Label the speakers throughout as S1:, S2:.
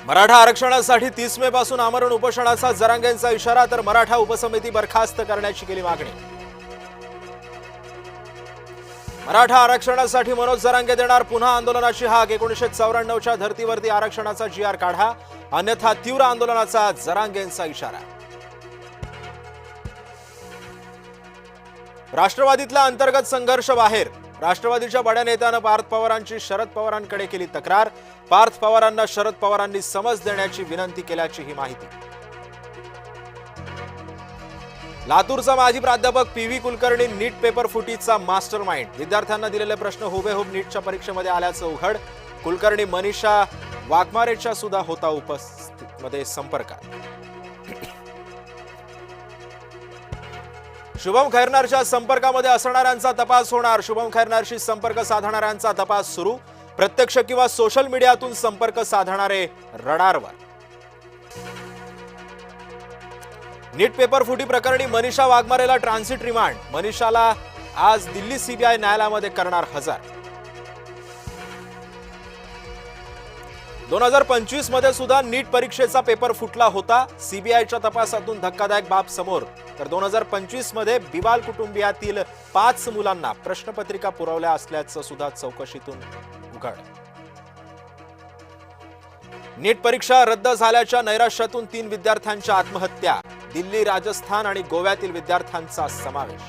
S1: मराठा आरक्षणासाठी 30 मे पासून आमरण उपोषणाचा जरांगेंचा इशारा, तर मराठा उपसमिती बरखास्त करण्याची केली मागणी। मराठा आरक्षणासाठी मनोज जरांगे देणार पुन्हा आंदोलनाची हाक। 1994च्या धर्तीवरती आरक्षणाचा GR काढा, अन्यथा तीव्र आंदोलनाचा जरांगेंचा इशारा। राष्ट्रवादीतला अंतर्गत संघर्ष बाहेर। राष्ट्रवादीच्या बड्या नेत्यानं पार्थ पवारांची शरद पवारांकडे केली तक्रार। पार्थ पवारांना शरद पवारांनी समज देण्याची विनंती केल्याची ही माहिती। लातूरचा माजी प्राध्यापक PV कुलकर्णी नीट पेपर फुटीचा मास्टरमाइंड। विद्यार्थ्यांना दिलेले प्रश्न हुबेहूब नीटच्या परीक्षेमध्ये आल्याचं उघड। कुलकर्णी मनीषा वाघमारेच्या सुद्धा होता उपस्थितीमध्ये संपर्कात। शुभम खैरनारच्या संपर्कामध्ये असणाऱ्यांचा तपास होणार। शुभम खैरनारशी संपर्क साधणाऱ्यांचा तपास सुरू। प्रत्यक्ष किंवा सोशल मीडियातून संपर्क साधणारे रडारवर। नीट पेपर फुटी प्रकरणी मनीषा वाघमारेला ट्रान्झिट रिमांड। मनीषाला आज दिल्ली CBI न्यायालयामध्ये करणार हजर। 2025 मध्ये सुद्धा नीट परीक्षेचा पेपर फुटला होता। CBIच्या तपासातून धक्कादायक बाब समोर। तर 2025 मध्ये बिबाल कुटुंबियातील 5 मुलांना प्रश्नपत्रिका पुरवल्या असल्याचं सुद्धा चौकशीतून उघड। नीट परीक्षा रद्द झाल्याच्या नैराश्यातून 3 विद्यार्थ्यांच्या आत्महत्या। दिल्ली, राजस्थान आणि गोव्यातील विद्यार्थ्यांचा समावेश।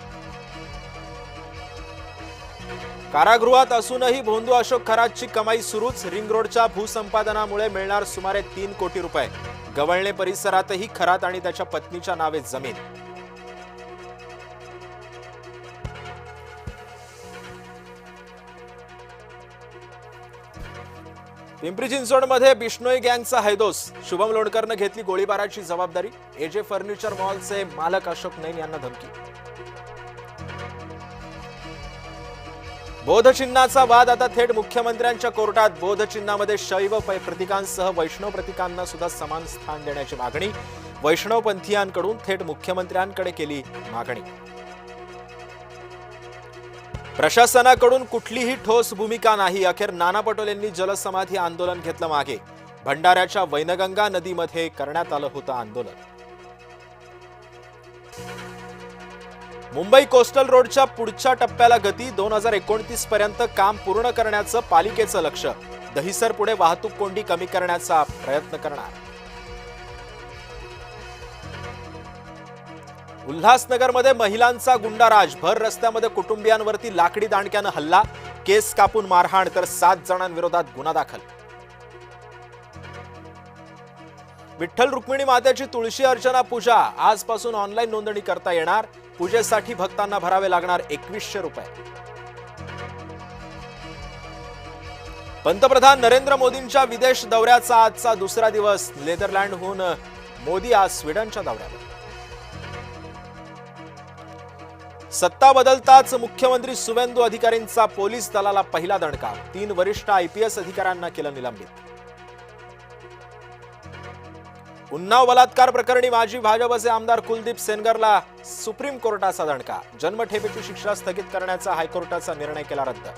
S1: कारागृहात असूनही भोंदू अशोक खरातची कमाई सुरूच। रिंग रोडच्या भूसंपादनामुळे मिळणार सुमारे 3 कोटी रुपये। गवळणे परिसरातही खरात आणि त्याच्या पत्नीच्या नावे जमीन। पिंपरी चिंचवडमध्ये बिश्नोई गँगचा हैदोस। शुभम लोणकरनं घेतली गोळीबाराची जबाबदारी। AJ फर्निचर मॉलचे मालक अशोक नैन यांना धमकी। बोधचिन्हाचा वाद आता थेट मुख्यमंत्र्यांच्या कोर्टात। बोधचिन्हामध्ये शैव प्रतीकांसह वैष्णव प्रतीकांना सुद्धा समान स्थान देण्याची मागणी। वैष्णवपंथीयांकडून थेट मुख्यमंत्र्यांकडे केली मागणी। प्रशासनाकडून कुठलीही ठोस भूमिका नाही। अखेर नाना पटोलेंनी जलसमाधी आंदोलन घेतलं मागे। भंडाऱ्याच्या वैनगंगा नदीमध्ये करण्यात आलं होतं आंदोलन। मुंबई कोस्टल रोडच्या पुढच्या टप्प्याला गती। 2029 पर्यंत काम पूर्ण करण्याचं पालिकेचं लक्ष। दहिसर पुढे वाहतूक कोंडी कमी करण्याचा प्रयत्न करणार। उल्हासनगरमध्ये महिलांचा गुंडाराज। भर रस्त्यामध्ये कुटुंबियांवरती लाकडी दांडक्यानं हल्ला। केस कापून मारहाण, तर 7 जणांविरोधात गुन्हा दाखल। विठ्ठल रुक्मिणी मातेची तुळशी अर्चना पूजा आजपासून ऑनलाईन नोंदणी करता येणार। पूजेसाठी भक्तांना भरावे लागणार 2100 रुपये। पंतप्रधान नरेंद्र मोदींच्या विदेश दौऱ्याचा आजचा दुसरा दिवस। नेदरलँडहून मोदी आज स्वीडनच्या दौऱ्यावर। सत्ता बदलताच मुख्यमंत्री सुवेंदू अधिकारींचा पोलीस दलाला पहिला दणका। 3 वरिष्ठ IPS अधिकाऱ्यांना केलं निलंबित। उन्नाव बलात्कार प्रकरणी माजी भाजपचे आमदार कुलदीप सेनगरला सुप्रीम कोर्टाचा दणका। जन्मठेपेची शिक्षा स्थगित करण्याचा हायकोर्टाचा निर्णय केला रद्द।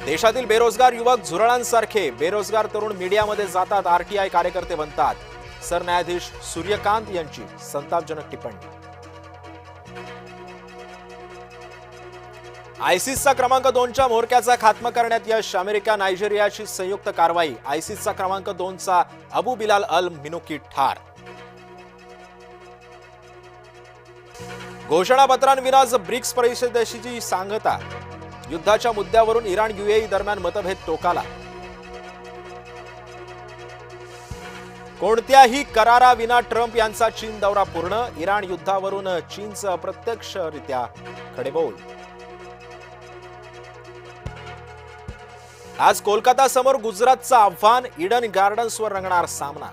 S1: देशातील बेरोजगार युवक झुरळांसारखे। बेरोजगार तरुण मीडियामध्ये जातात, RTI कार्यकर्ते बनतात। सरन्यायाधीश सूर्यकांत यांची संतापजनक टिप्पणी। आयसिसचा क्रमांक 2च्या म्होरक्याचा खात्मा करण्यात यश। अमेरिका नायजेरियाची संयुक्त कारवाई। आयसिसचा क्रमांक 2चा अबू बिलाल अल मिनुकी ठार। घोषणापत्रांविनाच ब्रिक्स परिषदेची सांगता। युद्धाच्या मुद्द्यावरून इराण UAE दरम्यान मतभेद टोकाला। कोणत्याही कराराविना ट्रम्प यांचा चीन दौरा पूर्ण। इराण युद्धावरून चीनचं अप्रत्यक्षरित्या खडेबोल। आज कोलकाता समोर गुजरातचं आव्हान। ईडन गार्डन्सवर रंगणार सामना।